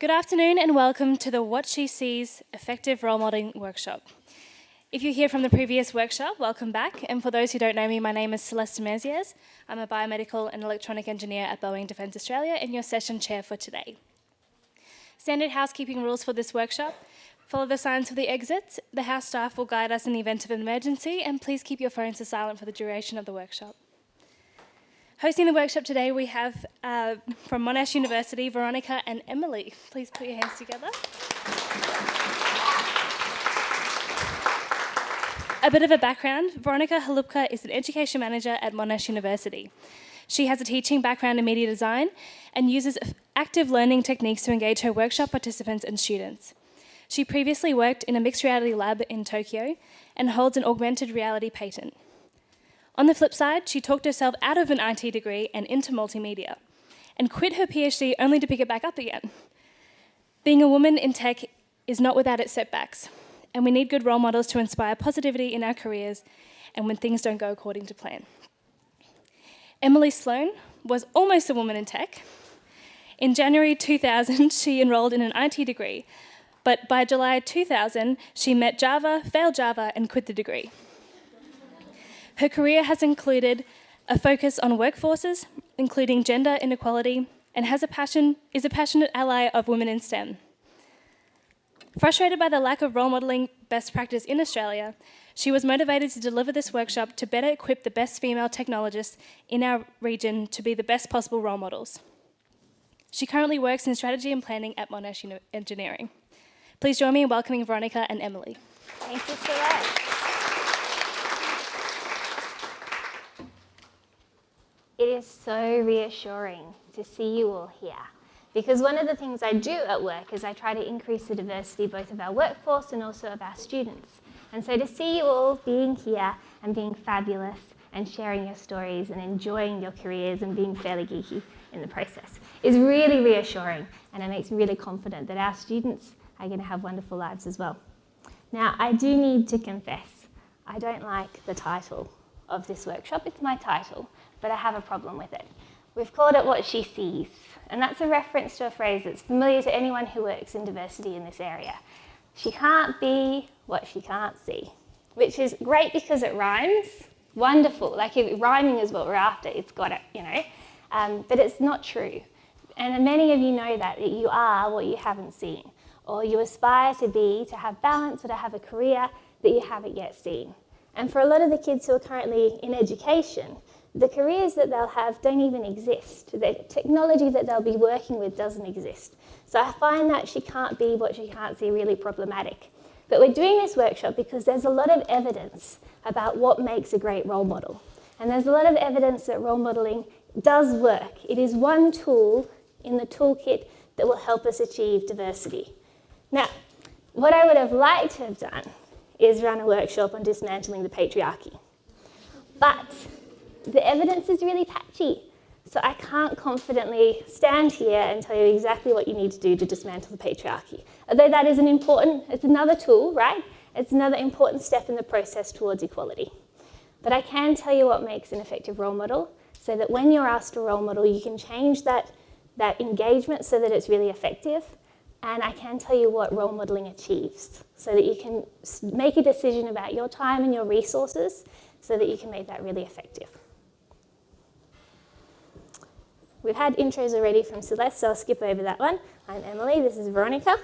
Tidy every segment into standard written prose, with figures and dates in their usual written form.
Good afternoon and welcome to the What She Sees Effective Role Modelling Workshop. If you're here from the previous workshop, welcome back. And for those who don't know me, my name is Celeste Merziers. I'm a biomedical and electronic engineer at Boeing Defence Australia and your session chair for today. Standard housekeeping rules for this workshop. Follow the signs for the exits. The house staff will guide us in the event of an emergency, and please keep your phones to silent for the duration of the workshop. Hosting the workshop today, we have from Monash University, Veronica and Emily. Please put your hands together. A bit of a background, Veronica Halupka is an education manager at Monash University. She has a teaching background in media design and uses active learning techniques to engage her workshop participants and students. She previously worked in a mixed reality lab in Tokyo and holds an augmented reality patent. On the flip side, she talked herself out of an IT degree and into multimedia, and quit her PhD only to pick it back up again. Being a woman in tech is not without its setbacks, and we need good role models to inspire positivity in our careers and when things don't go according to plan. Emily Sloan was almost a woman in tech. In January 2000, she enrolled in an IT degree, but by July 2000, she met Java, failed Java, and quit the degree. Her career has included a focus on workforces, including gender inequality, and is a passionate ally of women in STEM. Frustrated by the lack of role modelling best practice in Australia, she was motivated to deliver this workshop to better equip the best female technologists in our region to be the best possible role models. She currently works in strategy and planning at Monash Engineering. Please join me in welcoming Veronica and Emily. Thank you, Celeste. It is so reassuring to see you all here, because one of the things I do at work is I try to increase the diversity both of our workforce and also of our students. And so to see you all being here and being fabulous and sharing your stories and enjoying your careers and being fairly geeky in the process is really reassuring, and it makes me really confident that our students are going to have wonderful lives as well. Now, I do need to confess, I don't like the title of this workshop. It's my title, but I have a problem with it. We've called it What She Sees, and that's a reference to a phrase that's familiar to anyone who works in diversity in this area. She can't be what she can't see, which is great because it rhymes. Wonderful, like if rhyming is what we're after, it's got it, you know. But it's not true. And many of you know that you are what you haven't seen, or you aspire to have balance, or to have a career that you haven't yet seen. And for a lot of the kids who are currently in education, the careers that they'll have don't even exist. The technology that they'll be working with doesn't exist. So I find that she can't be what she can't see really problematic. But we're doing this workshop because there's a lot of evidence about what makes a great role model. And there's a lot of evidence that role modeling does work. It is one tool in the toolkit that will help us achieve diversity. Now, what I would have liked to have done is run a workshop on dismantling the patriarchy. But the evidence is really patchy, so I can't confidently stand here and tell you exactly what you need to do to dismantle the patriarchy. Although that is it's another tool, right? It's another important step in the process towards equality. But I can tell you what makes an effective role model, so that when you're asked a role model, you can change that engagement so that it's really effective. And I can tell you what role modelling achieves, so that you can make a decision about your time and your resources so that you can make that really effective. We've had intros already from Celeste, so I'll skip over that one. I'm Emily, this is Veronica.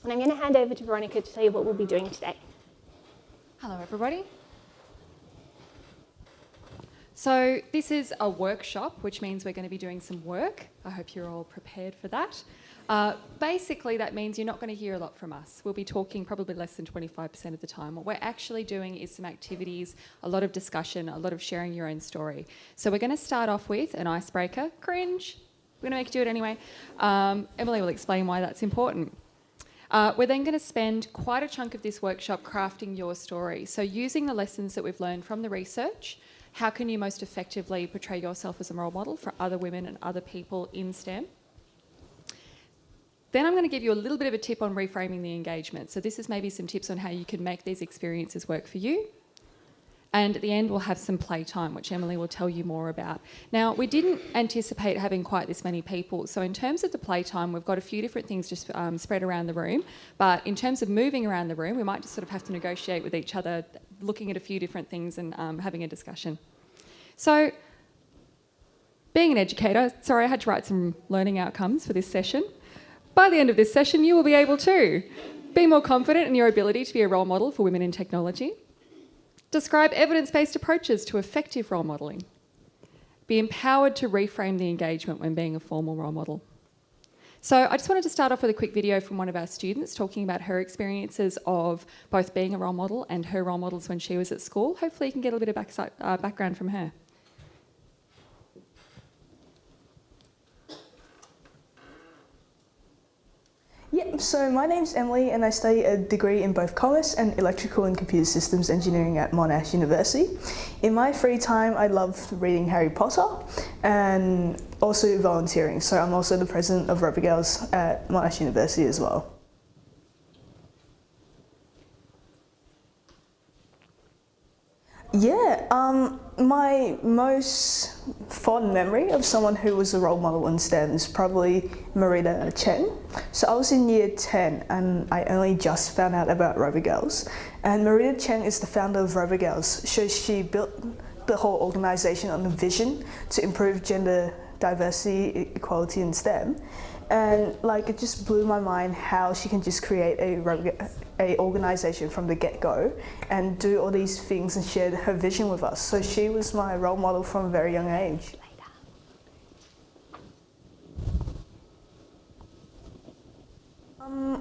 And I'm going to hand over to Veronica to tell you what we'll be doing today. Hello, everybody. So this is a workshop, which means we're going to be doing some work. I hope you're all prepared for that. Basically, that means you're not going to hear a lot from us. We'll be talking probably less than 25% of the time. What we're actually doing is some activities, a lot of discussion, a lot of sharing your own story. So we're going to start off with an icebreaker. Cringe. We're going to make you do it anyway. Emily will explain why that's important. We're then going to spend quite a chunk of this workshop crafting your story. So using the lessons that we've learned from the research, how can you most effectively portray yourself as a role model for other women and other people in STEM? Then I'm going to give you a little bit of a tip on reframing the engagement. So this is maybe some tips on how you can make these experiences work for you. And at the end, we'll have some playtime, which Emily will tell you more about. Now, we didn't anticipate having quite this many people. So in terms of the playtime, we've got a few different things just spread around the room. But in terms of moving around the room, we might just sort of have to negotiate with each other, looking at a few different things and having a discussion. So being an educator, sorry, I had to write some learning outcomes for this session. By the end of this session, you will be able to be more confident in your ability to be a role model for women in technology. Describe evidence-based approaches to effective role modelling. Be empowered to reframe the engagement when being a formal role model. So I just wanted to start off with a quick video from one of our students talking about her experiences of both being a role model and her role models when she was at school. Hopefully you can get a little bit of background from her. Yeah, so my name's Emily and I study a degree in both commerce and electrical and computer systems engineering at Monash University. In my free time, I love reading Harry Potter and also volunteering. So I'm also the president of Rugby Girls at Monash University as well. Yeah, my most fond memory of someone who was a role model in STEM is probably Marita Chen. So I was in year 10 and I only just found out about Rugby Girls. And Marita Chen is the founder of Rugby Girls. So she built the whole organisation on a vision to improve gender diversity, equality in STEM. And like, it just blew my mind how she can just create a organisation from the get-go and do all these things and share her vision with us. So she was my role model from a very young age.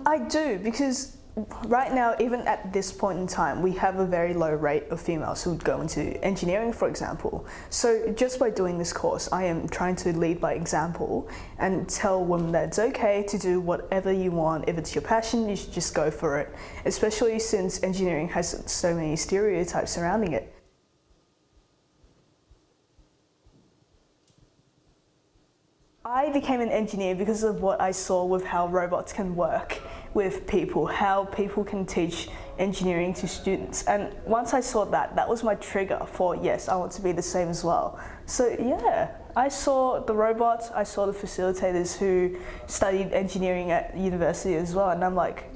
I do, because right now, even at this point in time, we have a very low rate of females who would go into engineering, for example. So just by doing this course, I am trying to lead by example and tell women that it's okay to do whatever you want. If it's your passion, you should just go for it, especially since engineering has so many stereotypes surrounding it. I became an engineer because of what I saw with how robots can work with people, how people can teach engineering to students. And once I saw that, that was my trigger for, yes, I want to be the same as well. So yeah, I saw the robots, I saw the facilitators who studied engineering at university as well, and I'm like,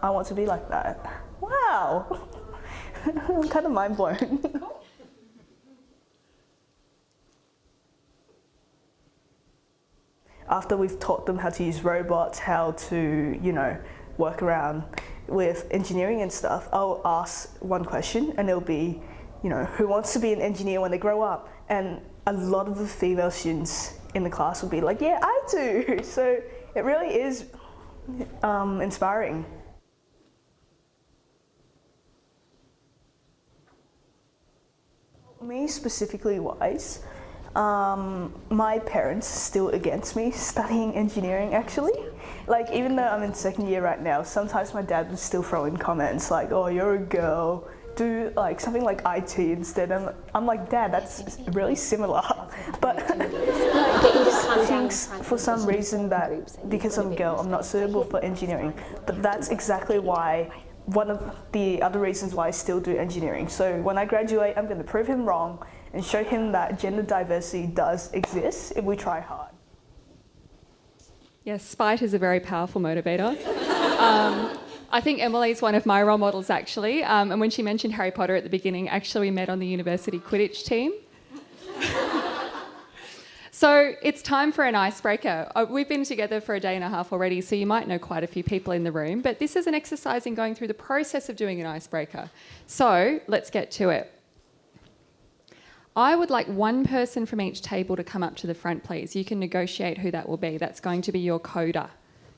I want to be like that. Wow, I'm kind of mind blown. After we've taught them how to use robots, how to, work around with engineering and stuff, I'll ask one question and it'll be, who wants to be an engineer when they grow up? And a lot of the female students in the class will be like, yeah, I do. So it really is inspiring. Me specifically wise, my parents are still against me studying engineering actually. Like, even though I'm in second year right now, sometimes my dad would still throw in comments like, oh, you're a girl, do like something like IT instead. And I'm like, Dad, that's really similar. But he thinks for some reason that because I'm a girl, I'm not suitable for engineering. But that's exactly why, one of the other reasons why I still do engineering. So when I graduate, I'm going to prove him wrong and show him that gender diversity does exist if we try hard. Yes, spite is a very powerful motivator. I think Emily's one of my role models actually, and when she mentioned Harry Potter at the beginning, actually we met on the university Quidditch team. So it's time for an icebreaker. We've been together for a day and a half already, so you might know quite a few people in the room, but this is an exercise in going through the process of doing an icebreaker. So let's get to it. I would like one person from each table to come up to the front, please. You can negotiate who that will be. That's going to be your coder.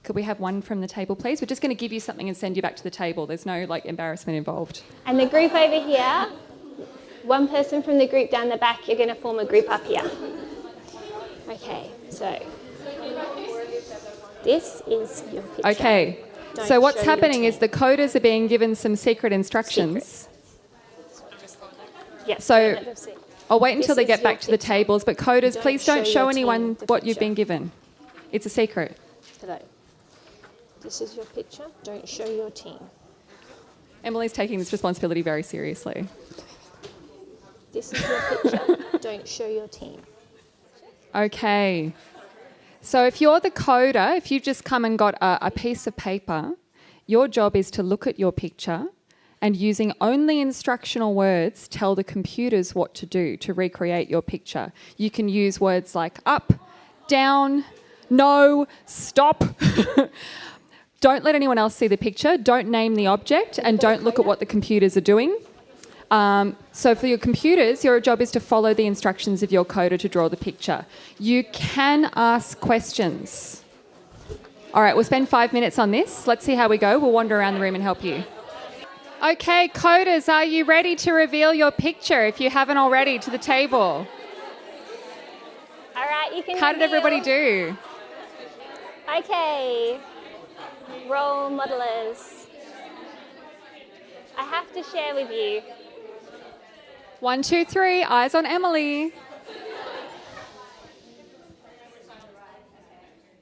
Could we have one from the table, please? We're just going to give you something and send you back to the table. There's no embarrassment involved. And the group over here, one person from the group down the back, you're going to form a group up here. Okay, so this is your picture. Okay, so what's happening is the coders are being given some secret instructions. Yes. So I'll wait until they get back to the tables, but coders, please don't show anyone what you've been given. It's a secret. Hello. This is your picture. Don't show your team. Emily's taking this responsibility very seriously. This is your picture. Don't show your team. Okay. So if you're the coder, if you've just come and got a piece of paper, your job is to look at your picture and using only instructional words, tell the computers what to do to recreate your picture. You can use words like up, down, no, stop. Don't let anyone else see the picture. Don't name the object and don't look at what the computers are doing. So for your computers, your job is to follow the instructions of your coder to draw the picture. You can ask questions. All right, we'll spend 5 minutes on this. Let's see how we go. We'll wander around the room and help you. Okay, coders, are you ready to reveal your picture if you haven't already to the table? All right, you can How did everybody do? Okay, role modelers. I have to share with you. 1, 2, 3, eyes on Emily.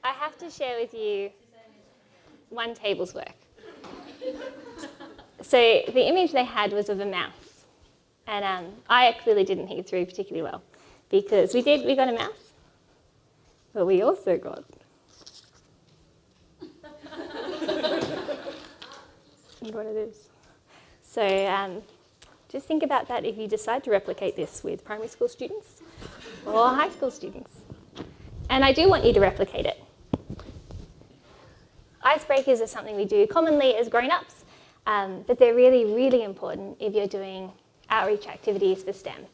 I have to share with you one table's work. So the image they had was of a mouse. And I clearly didn't think it through particularly well because we got a mouse, but we also got what it is. So just think about that if you decide to replicate this with primary school students or high school students. And I do want you to replicate it. Icebreakers are something we do commonly as grown-ups, but they're really, really important if you're doing outreach activities for STEM,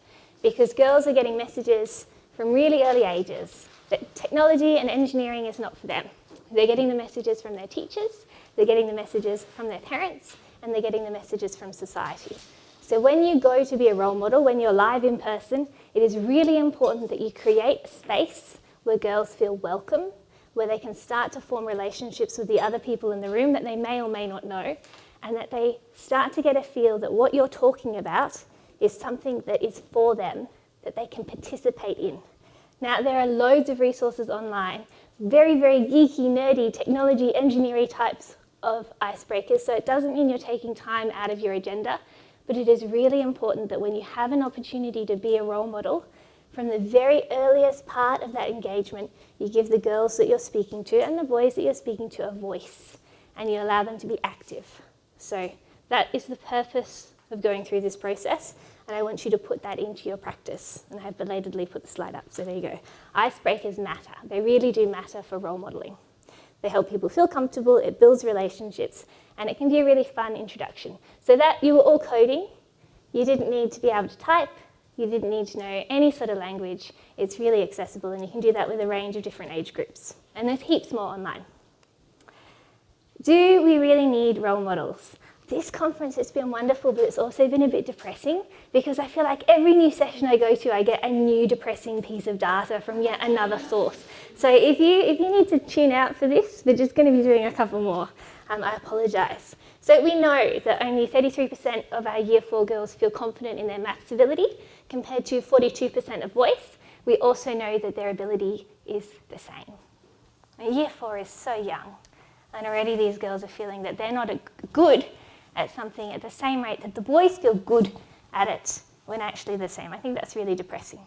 because girls are getting messages from really early ages that technology and engineering is not for them. They're getting the messages from their teachers, they're getting the messages from their parents, and they're getting the messages from society. So when you go to be a role model, when you're live in person, it is really important that you create a space where girls feel welcome, where they can start to form relationships with the other people in the room that they may or may not know, and that they start to get a feel that what you're talking about is something that is for them, that they can participate in. Now, there are loads of resources online, very, very geeky, nerdy, technology, engineering types of icebreakers, so it doesn't mean you're taking time out of your agenda, but it is really important that when you have an opportunity to be a role model, from the very earliest part of that engagement, you give the girls that you're speaking to and the boys that you're speaking to a voice, and you allow them to be active. So that is the purpose of going through this process, and I want you to put that into your practice. And I have belatedly put the slide up, so there you go. Icebreakers matter. They really do matter for role modelling. They help people feel comfortable, it builds relationships, and it can be a really fun introduction. So that you were all coding, you didn't need to be able to type, you didn't need to know any sort of language. It's really accessible, and you can do that with a range of different age groups. And there's heaps more online. Do we really need role models? This conference has been wonderful, but it's also been a bit depressing because I feel like every new session I go to, I get a new depressing piece of data from yet another source. So if you need to tune out for this, we're just going to be doing a couple more. I apologise. So we know that only 33% of our Year 4 girls feel confident in their maths ability, compared to 42% of boys. We also know that their ability is the same. Now, Year 4 is so young, and already these girls are feeling that they're not good at something at the same rate that the boys feel good at it when actually the same. I think that's really depressing.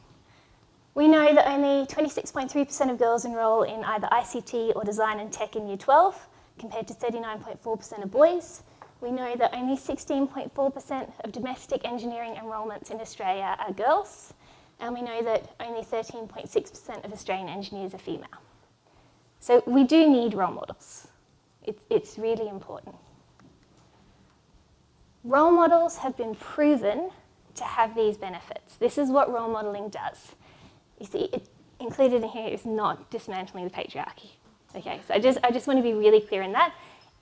We know that only 26.3% of girls enrol in either ICT or design and tech in Year 12, compared to 39.4% of boys. We know that only 16.4% of domestic engineering enrolments in Australia are girls, and we know that only 13.6% of Australian engineers are female. So we do need role models. It's really important. Role models have been proven to have these benefits. This is what role modelling does. You see, included in here is not dismantling the patriarchy. Okay, so I just want to be really clear in that.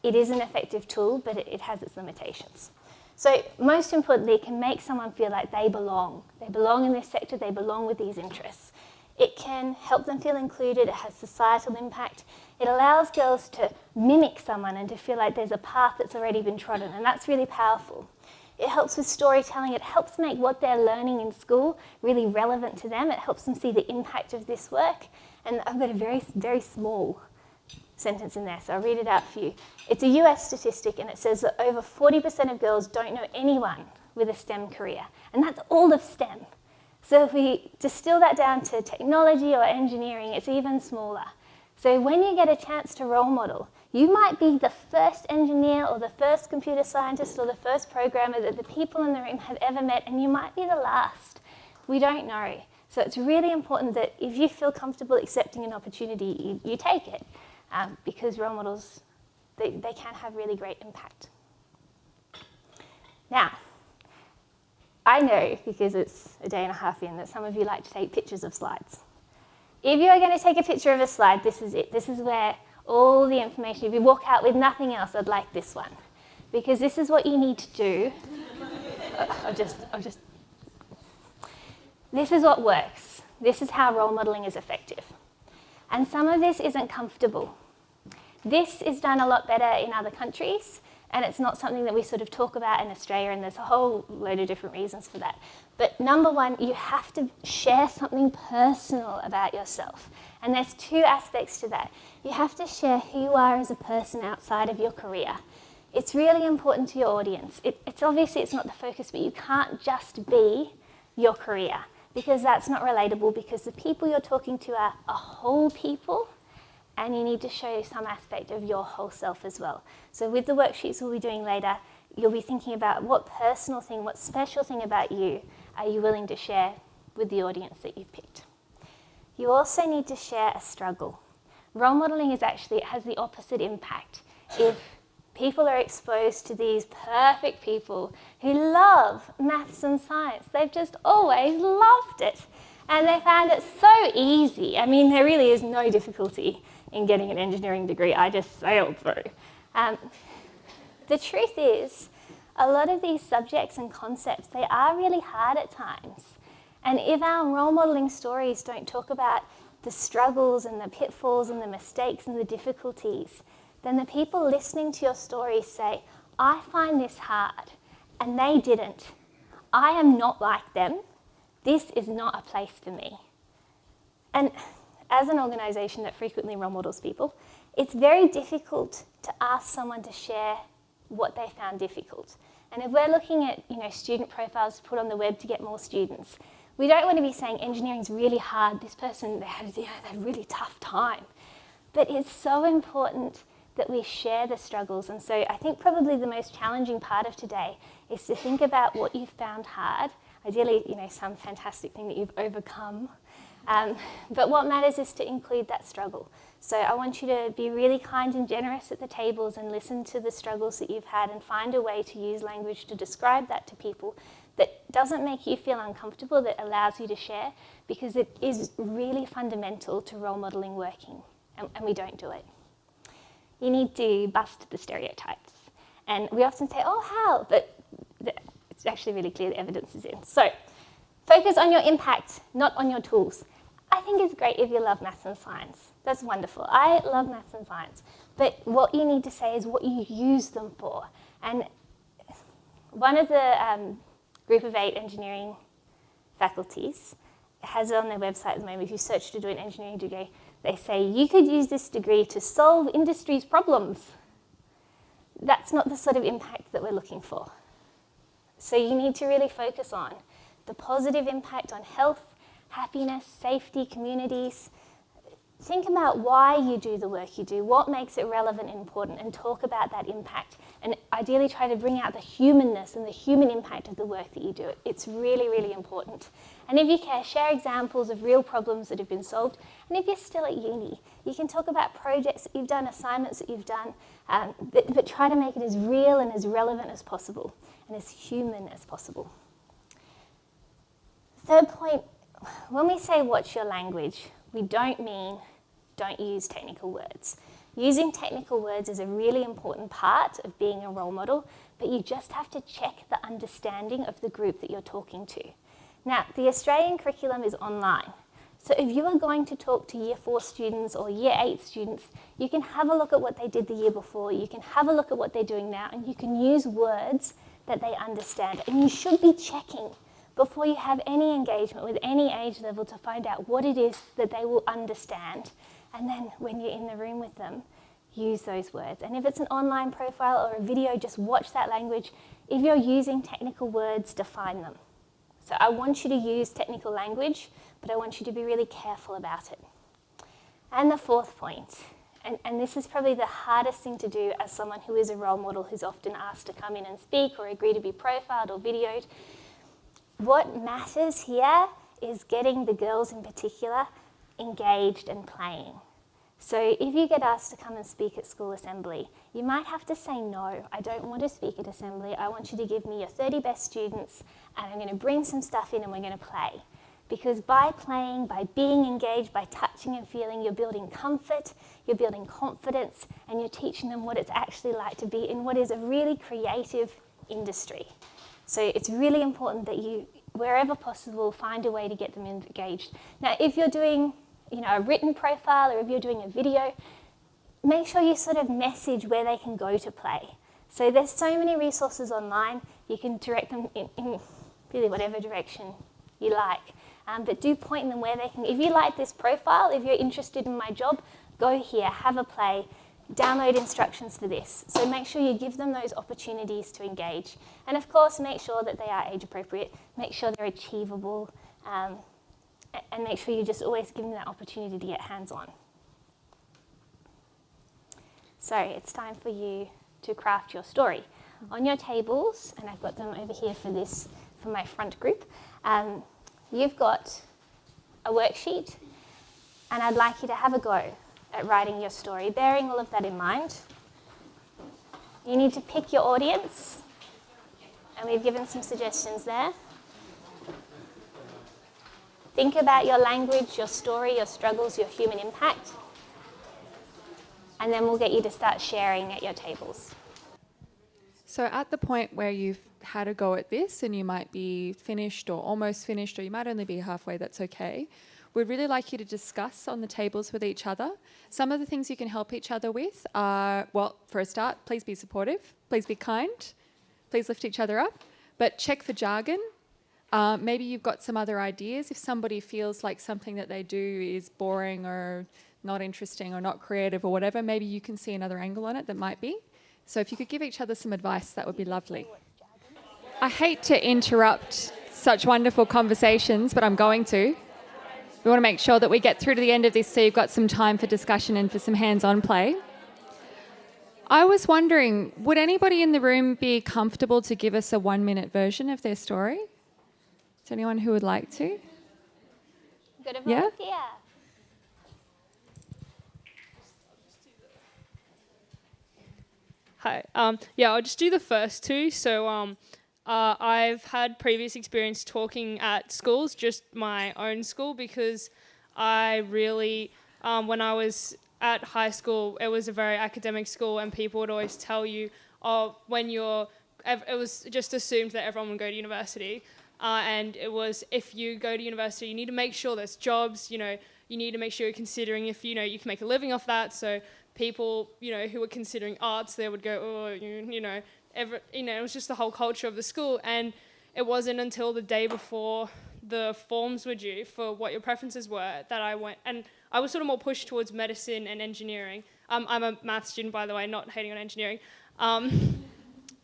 It is an effective tool, but it has its limitations. So most importantly, it can make someone feel like they belong. They belong in this sector, they belong with these interests. It can help them feel included, it has societal impact. It allows girls to mimic someone and to feel like there's a path that's already been trodden, and that's really powerful. It helps with storytelling, it helps make what they're learning in school really relevant to them. It helps them see the impact of this work. And I've got a very, very small sentence in there, so I'll read it out for you. It's a US statistic, and it says that over 40% of girls don't know anyone with a STEM career, and that's all of STEM. So if we distill that down to technology or engineering, it's even smaller. So when you get a chance to role model, you might be the first engineer or the first computer scientist or the first programmer that the people in the room have ever met, and you might be the last. We don't know. So it's really important that if you feel comfortable accepting an opportunity, you take it, because role models, they can have really great impact. Now, I know, because it's a day and a half in, that some of you like to take pictures of slides. If you are going to take a picture of a slide, this is it. This is where all the information, if you walk out with nothing else, I'd like this one. Because this is what you need to do. This is what works. This is how role modeling is effective. And some of this isn't comfortable. This is done a lot better in other countries, and it's not something that we sort of talk about in Australia, and there's a whole load of different reasons for that. But number one, you have to share something personal about yourself. And there's two aspects to that. You have to share who you are as a person outside of your career. It's really important to your audience. It's obviously it's not the focus, but you can't just be your career, because that's not relatable, because the people you're talking to are a whole people, and you need to show some aspect of your whole self as well. So with the worksheets we'll be doing later, you'll be thinking about what personal thing, what special thing about you are you willing to share with the audience that you've picked. You also need to share a struggle. Role modeling is actually, it has the opposite impact. If people are exposed to these perfect people who love maths and science, they've just always loved it, and they found it so easy. I mean, there really is no difficulty in getting an engineering degree. I just sailed through. The truth is, a lot of these subjects and concepts, they are really hard at times. And if our role modeling stories don't talk about the struggles and the pitfalls and the mistakes and the difficulties, then the people listening to your story say, I find this hard, and they didn't. I am not like them. This is not a place for me. And as an organisation that frequently role models people, it's very difficult to ask someone to share what they found difficult. And if we're looking at student profiles to put on the web to get more students, we don't want to be saying engineering's really hard, this person, they had a really tough time. But it's so important that we share the struggles. And so I think probably the most challenging part of today is to think about what you found hard, ideally some fantastic thing that you've overcome. But what matters is to include that struggle. So I want you to be really kind and generous at the tables and listen to the struggles that you've had, and find a way to use language to describe that to people that doesn't make you feel uncomfortable, that allows you to share, because it is really fundamental to role modeling working, and we don't do it. You need to bust the stereotypes. And we often say, oh, how? But it's actually really clear the evidence is in. So focus on your impact, not on your tools. I think it's great if you love maths and science. That's wonderful. I love maths and science. But what you need to say is what you use them for. And one of the Group of 8 engineering faculties has it on their website at the moment. If you search to do an engineering degree, they say you could use this degree to solve industry's problems. That's not the sort of impact that we're looking for. So you need to really focus on the positive impact on health, happiness, safety, communities. Think about why you do the work you do, what makes it relevant and important, and talk about that impact. And ideally try to bring out the humanness and the human impact of the work that you do. It's really, really important. And if you care, share examples of real problems that have been solved. And if you're still at uni, you can talk about projects that you've done, assignments that you've done, but try to make it as real and as relevant as possible, and as human as possible. Third point, when we say watch your language, we don't mean don't use technical words. Using technical words is a really important part of being a role model, but you just have to check the understanding of the group that you're talking to. Now, the Australian curriculum is online. So if you are going to talk to Year 4 students or Year 8 students, you can have a look at what they did the year before, you can have a look at what they're doing now, and you can use words that they understand. And you should be checking before you have any engagement with any age level to find out what it is that they will understand. And then when you're in the room with them, use those words. And if it's an online profile or a video, just watch that language. If you're using technical words, define them. So I want you to use technical language, but I want you to be really careful about it. And the fourth point, and this is probably the hardest thing to do as someone who is a role model who's often asked to come in and speak or agree to be profiled or videoed. What matters here is getting the girls in particular engaged and playing. So if you get asked to come and speak at school assembly, you might have to say no, I don't want to speak at assembly. I want you to give me your 30 best students and I'm going to bring some stuff in and we're going to play. Because by playing, by being engaged, by touching and feeling, you're building comfort, you're building confidence, and you're teaching them what it's actually like to be in what is a really creative industry. So it's really important that you, wherever possible, find a way to get them engaged. Now, if you're doing, a written profile or if you're doing a video, make sure you sort of message where they can go to play. So there's so many resources online, you can direct them in really whatever direction you like. But do point them where they can. If you like this profile, if you're interested in my job, go here, have a play, download instructions for this. So make sure you give them those opportunities to engage. And of course, make sure that they are age appropriate, make sure they're achievable, and make sure you just always give them that opportunity to get hands-on. So it's time for you to craft your story. On your tables, and I've got them over here for this, for my front group, you've got a worksheet, and I'd like you to have a go at writing your story, bearing all of that in mind. You need to pick your audience, and we've given some suggestions there. Think about your language, your story, your struggles, your human impact, and then we'll get you to start sharing at your tables. So at the point where you've had a go at this and you might be finished or almost finished, or you might only be halfway, that's okay. We'd really like you to discuss on the tables with each other. Some of the things you can help each other with are, well, for a start, please be supportive, please be kind, please lift each other up, but check for jargon. Maybe you've got some other ideas. If somebody feels like something that they do is boring or not interesting or not creative or whatever, maybe you can see another angle on it that might be. So if you could give each other some advice, that would be lovely. I hate to interrupt such wonderful conversations, but I'm going to. We want to make sure that we get through to the end of this so you've got some time for discussion and for some hands-on play. I was wondering, would anybody in the room be comfortable to give us a 1-minute version of their story? Is there anyone who would like to? Got a volunteer. Hi. I'll just do the first two. So I've had previous experience talking at schools, just my own school, because I really, when I was at high school, it was a very academic school, and people would always tell you, it was just assumed that everyone would go to university. And it was, if you go to university, you need to make sure there's jobs, you need to make sure you're considering if, you can make a living off that. So people, who were considering arts, they would go, it was just the whole culture of the school. And it wasn't until the day before the forms were due for what your preferences were that I went, and I was sort of more pushed towards medicine and engineering. I'm a maths student, by the way, not hating on engineering. And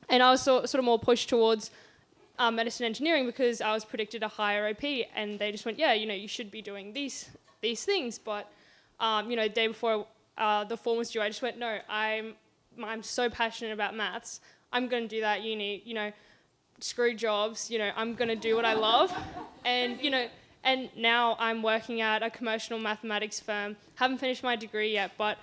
I was sort of more pushed towards medicine engineering because I was predicted a higher OP, and they just went, you should be doing these things. But, the day before the form was due, I just went, no, I'm so passionate about maths. I'm going to do that uni, screw jobs, I'm going to do what I love. And, and now I'm working at a commercial mathematics firm. Haven't finished my degree yet, but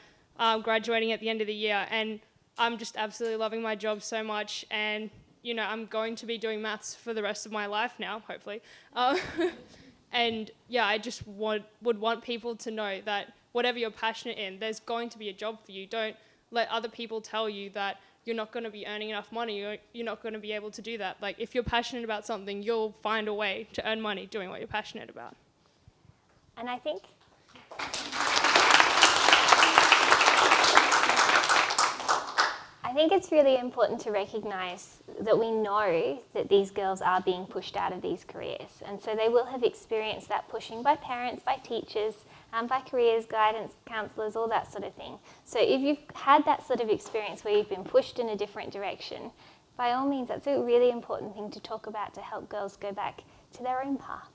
graduating at the end of the year. And I'm just absolutely loving my job so much. And, I'm going to be doing maths for the rest of my life now, hopefully. And I just would want people to know that whatever you're passionate in, there's going to be a job for you. Don't let other people tell you that you're not going to be earning enough money, you're not going to be able to do that. Like, if you're passionate about something, you'll find a way to earn money doing what you're passionate about. And I think it's really important to recognise that we know that these girls are being pushed out of these careers. And so they will have experienced that pushing by parents, by teachers, by careers, guidance, counsellors, all that sort of thing. So if you've had that sort of experience where you've been pushed in a different direction, by all means, that's a really important thing to talk about to help girls go back to their own path.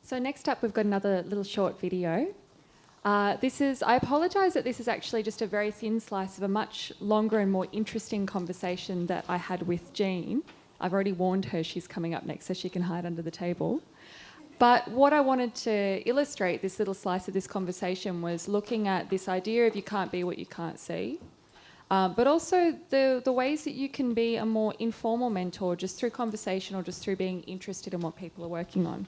So next up, we've got another little short video. I apologise that this is actually just a very thin slice of a much longer and more interesting conversation that I had with Jean. I've already warned her she's coming up next so she can hide under the table. But what I wanted to illustrate, this little slice of this conversation, was looking at this idea of you can't be what you can't see, but also the ways that you can be a more informal mentor just through conversation or just through being interested in what people are working on.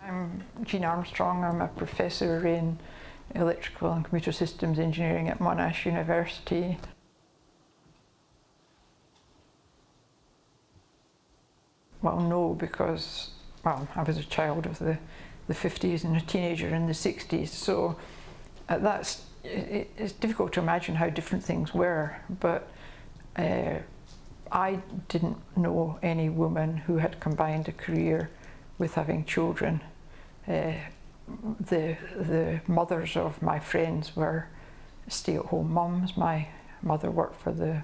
I'm Jean Armstrong. I'm a professor in electrical and computer systems engineering at Monash University. Well, no, because I was a child of the 50s and a teenager in the 60s, so it's difficult to imagine how different things were, but I didn't know any woman who had combined a career with having children. The mothers of my friends were stay-at-home mums. My mother worked for the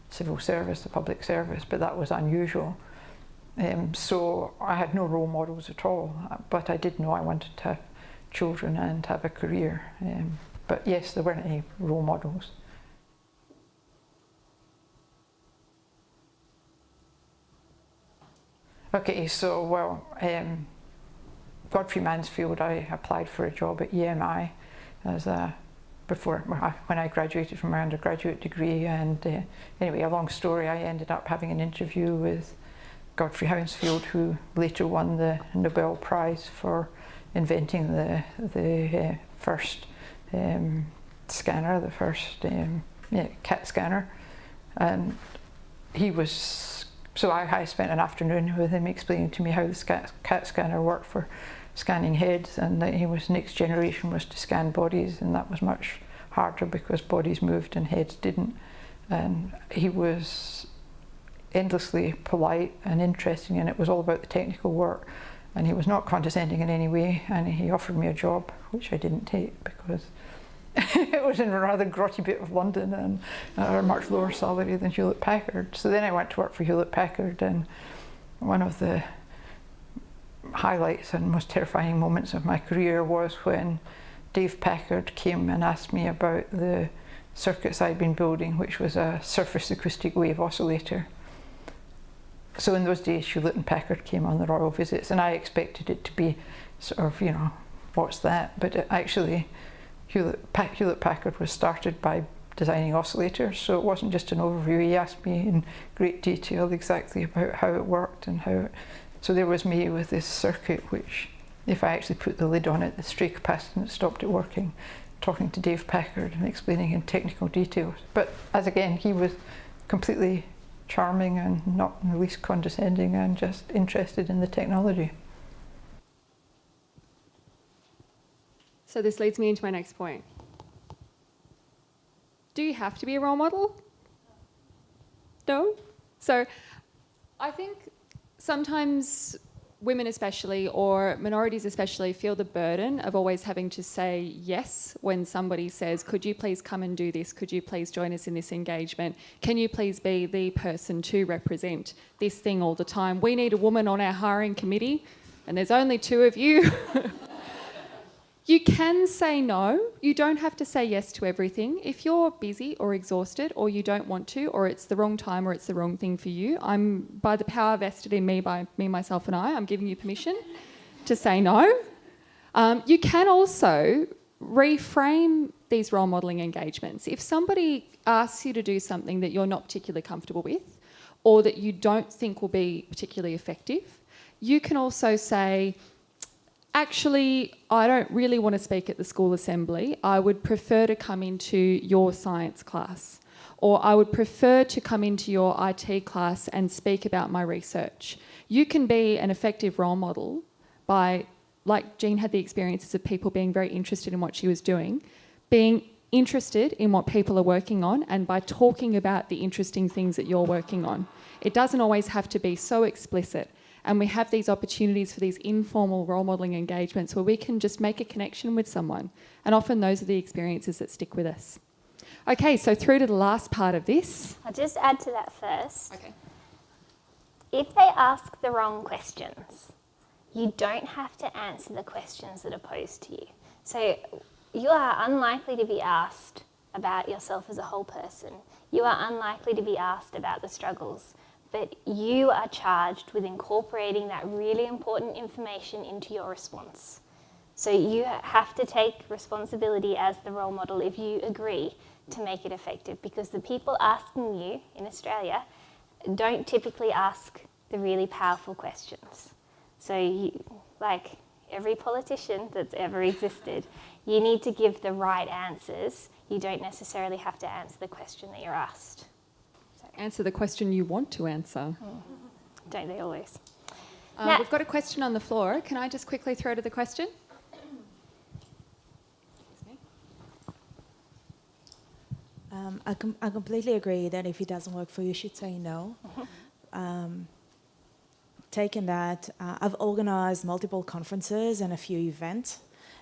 civil service, the public service, but that was unusual. So I had no role models at all, but I did know I wanted to have children and have a career. But yes, there weren't any role models. Okay, so Godfrey Mansfield, I applied for a job at EMI when I graduated from my undergraduate degree, and anyway, a long story, I ended up having an interview with Godfrey Mansfield, who later won the Nobel Prize for inventing the first scanner, the first CAT scanner, and so I spent an afternoon with him explaining to me how the CAT scanner worked for scanning heads, and that next generation was to scan bodies, and that was much harder because bodies moved and heads didn't. And he was endlessly polite and interesting, and it was all about the technical work, and he was not condescending in any way, and he offered me a job which I didn't take because it was in a rather grotty bit of London and at a much lower salary than Hewlett Packard. So then I went to work for Hewlett Packard, and one of the highlights and most terrifying moments of my career was when Dave Packard came and asked me about the circuits I'd been building, which was a surface acoustic wave oscillator. So in those days, Hewlett and Packard came on the royal visits, and I expected it to be sort of, what's that? But actually, Hewlett Packard was started by designing oscillators, so it wasn't just an overview. He asked me in great detail exactly about how it worked and how it. So there was me with this circuit, which, if I actually put the lid on it, the stray capacitant stopped it working, talking to Dave Packard and explaining in technical details. But as again, he was completely charming and not in the least condescending and just interested in the technology. So this leads me into my next point. Do you have to be a role model? No? So I think sometimes women especially, or minorities especially, feel the burden of always having to say yes when somebody says, could you please come and do this? Could you please join us in this engagement? Can you please be the person to represent this thing all the time? We need a woman on our hiring committee, and there's only 2 of you. You can say no. You don't have to say yes to everything. If you're busy or exhausted, or you don't want to, or it's the wrong time, or it's the wrong thing for you, by the power vested in me by me, myself and I'm giving you permission to say no. You can also reframe these role modelling engagements. If somebody asks you to do something that you're not particularly comfortable with, or that you don't think will be particularly effective, you can also say, actually, I don't really want to speak at the school assembly. I would prefer to come into your science class, or I would prefer to come into your IT class and speak about my research. You can be an effective role model by, like Jean had the experiences of people being very interested in what she was doing, being interested in what people are working on, and by talking about the interesting things that you're working on. It doesn't always have to be so explicit. And we have these opportunities for these informal role modelling engagements where we can just make a connection with someone. And often those are the experiences that stick with us. Okay, so through to the last part of this. I'll just add to that first. Okay. If they ask the wrong questions, you don't have to answer the questions that are posed to you. So you are unlikely to be asked about yourself as a whole person. You are unlikely to be asked about the struggles, but you are charged with incorporating that really important information into your response. So you have to take responsibility as the role model if you agree to make it effective, because the people asking you in Australia don't typically ask the really powerful questions. So you, like every politician that's ever existed, you need to give the right answers. You don't necessarily have to answer the question that you're asked. Answer the question you want to answer. Don't they always? Now- We've got a question on the floor. Can I just quickly throw to the question? I completely agree that if it doesn't work for you, you should say no. Taking that, I've organised multiple conferences and a few events,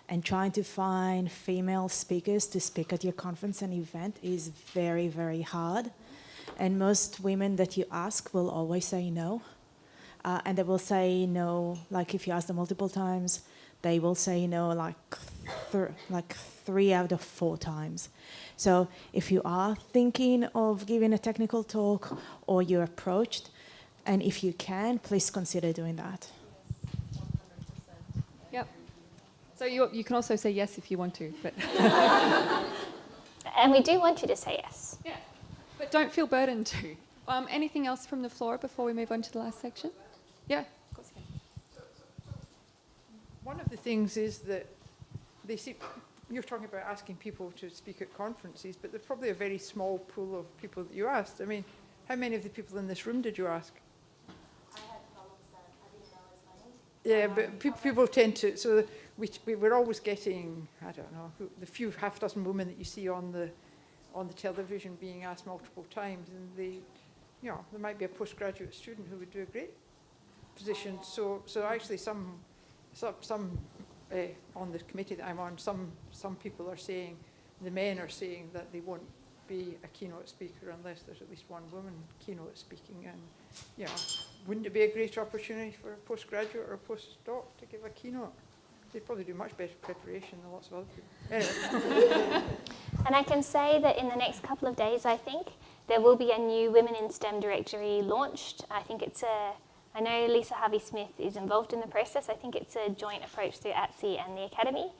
and trying to find female speakers to speak at your conference and event is very, very hard. And most women that you ask will always say no. And they will say no, like if you ask them multiple times, they will say no like 3 out of 4 times. So if you are thinking of giving a technical talk or you're approached, and if you can, please consider doing that. Yep. So you can also say yes if you want to, but And we do want you to say yes. yeah, but don't feel burdened to. Anything else from the floor before we move on to the last section? Yeah, of course. One of the things is that they see, you're talking about asking people to speak at conferences, but there's probably a very small pool of people that you asked. I mean, how many of the people in this room did you ask? I had problems that I didn't know as many. Yeah, but people tend to, so we're always getting, I don't know, the few half dozen women that you see on the television being asked multiple times, and there might be a postgraduate student who would do a great position. So actually some on the committee that I'm on, some people are saying, the men are saying that they won't be a keynote speaker unless there's at least one woman keynote speaking. And wouldn't it be a great opportunity for a postgraduate or a postdoc to give a keynote? They'd probably do much better preparation than lots of other people. Anyway. And I can say that in the next couple of days, I think, there will be a new Women in STEM directory launched. I know Lisa Harvey-Smith is involved in the process. I think it's a joint approach through ATSE and the Academy.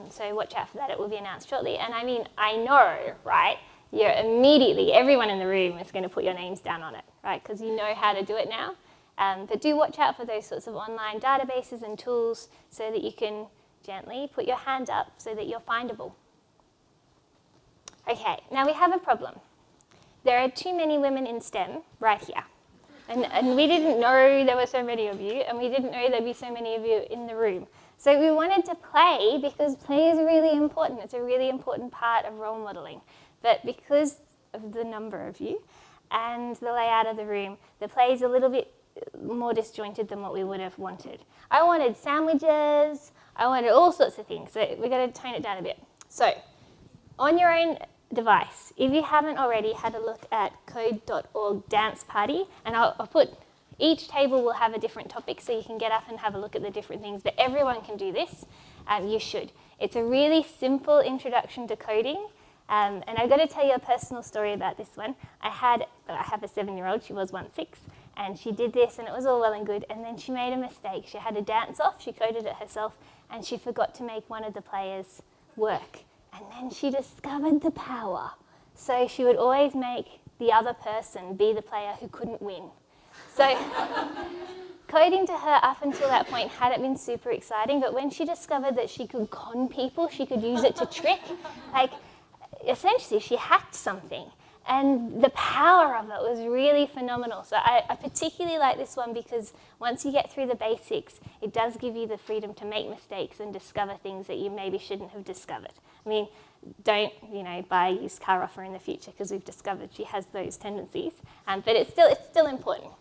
So watch out for that. It will be announced shortly. And I mean, I know, right, everyone in the room is going to put your names down on it, right, because you know how to do it now. But do watch out for those sorts of online databases and tools so that you can gently put your hand up so that you're findable. Okay, now we have a problem. There are too many women in STEM right here. And we didn't know there were so many of you, and we didn't know there'd be so many of you in the room. So we wanted to play, because play is really important. It's a really important part of role modelling. But because of the number of you and the layout of the room, the play is a little bit more disjointed than what we would have wanted. I wanted sandwiches, I wanted all sorts of things, so we're going to tone it down a bit. So, on your own device, if you haven't already had a look at code.org dance party, and I'll put, each table will have a different topic so you can get up and have a look at the different things, but everyone can do this. You should. It's a really simple introduction to coding, and I've got to tell you a personal story about this one. I have a 7-year-old, she was once 6, and she did this and it was all well and good, and then she made a mistake. She had a dance off, she coded it herself, and she forgot to make one of the players work. And then she discovered the power. So she would always make the other person be the player who couldn't win. So coding to her up until that point hadn't been super exciting, but when she discovered that she could con people, she could use it to trick, like essentially she hacked something. And the power of it was really phenomenal. So I particularly like this one because once you get through the basics, it does give you the freedom to make mistakes and discover things that you maybe shouldn't have discovered. I mean, don't buy a used car off her in the future because we've discovered she has those tendencies. But it's still important.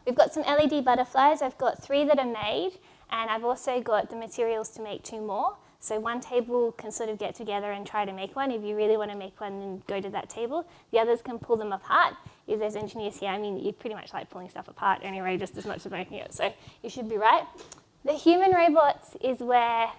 We've got some LED butterflies. I've got 3 that are made, and I've also got the materials to make 2 more. So one table can sort of get together and try to make one. If you really want to make one, then go to that table. The others can pull them apart. If there's engineers here, I mean, you pretty much like pulling stuff apart anyway, just as much as making it. So you should be right. The human robots is where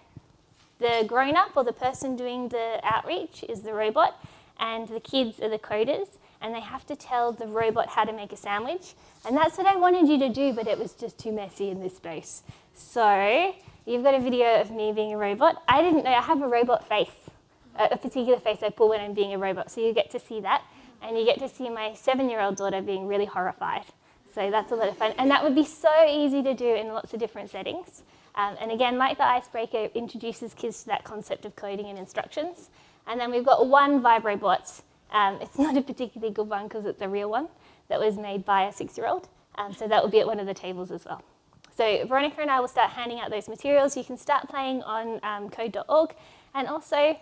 the grown-up or the person doing the outreach is the robot, and the kids are the coders, and they have to tell the robot how to make a sandwich. And that's what I wanted you to do, but it was just too messy in this space. So you've got a video of me being a robot. I didn't know I have a robot face, a particular face I pull when I'm being a robot. So you get to see that, and you get to see my 7-year-old daughter being really horrified. So that's a lot of fun. And that would be so easy to do in lots of different settings. And again, like the icebreaker, it introduces kids to that concept of coding and instructions. And then we've got one Vibrobot. It's not a particularly good one because it's a real one that was made by a 6-year-old. So that will be at one of the tables as well. So Veronica and I will start handing out those materials. You can start playing on code.org. And also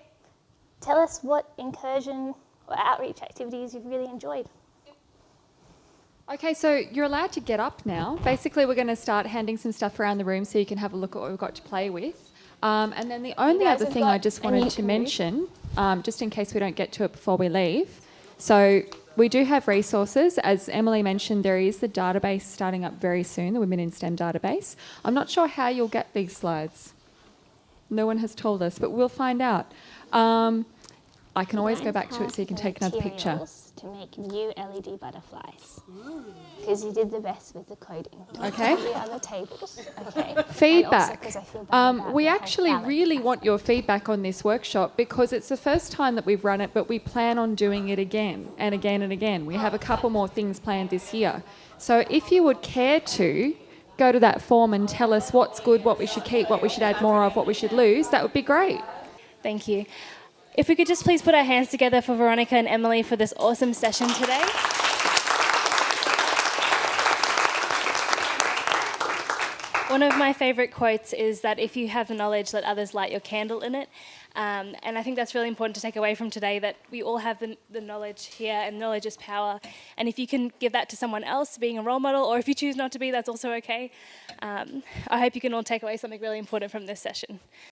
tell us what incursion or outreach activities you've really enjoyed. Okay, so you're allowed to get up now. Basically, we're going to start handing some stuff around the room so you can have a look at what we've got to play with. And then the only other thing I just wanted to mention, just in case we don't get to it before we leave, so we do have resources. As Emily mentioned, there is the database starting up very soon, the Women in STEM database. I'm not sure how you'll get these slides. No one has told us, but we'll find out. I can always go back to it so you can take another picture. To make new LED butterflies, because you did the best with the coding. Okay. The other tables. Okay. Feedback. And also 'cause I feel bad about We the whole actually ballot really want aspect. your feedback on this workshop because it's the first time that we've run it, but we plan on doing it again and again and again. We have a couple more things planned this year. So if you would care to go to that form and tell us what's good, what we should keep, what we should add more of, what we should lose, that would be great. Thank you. If we could just please put our hands together for Veronica and Emily for this awesome session today. One of my favourite quotes is that if you have the knowledge, let others light your candle in it. And I think that's really important to take away from today, that we all have the knowledge here, and knowledge is power. And if you can give that to someone else, being a role model, or if you choose not to be, that's also okay. I hope you can all take away something really important from this session.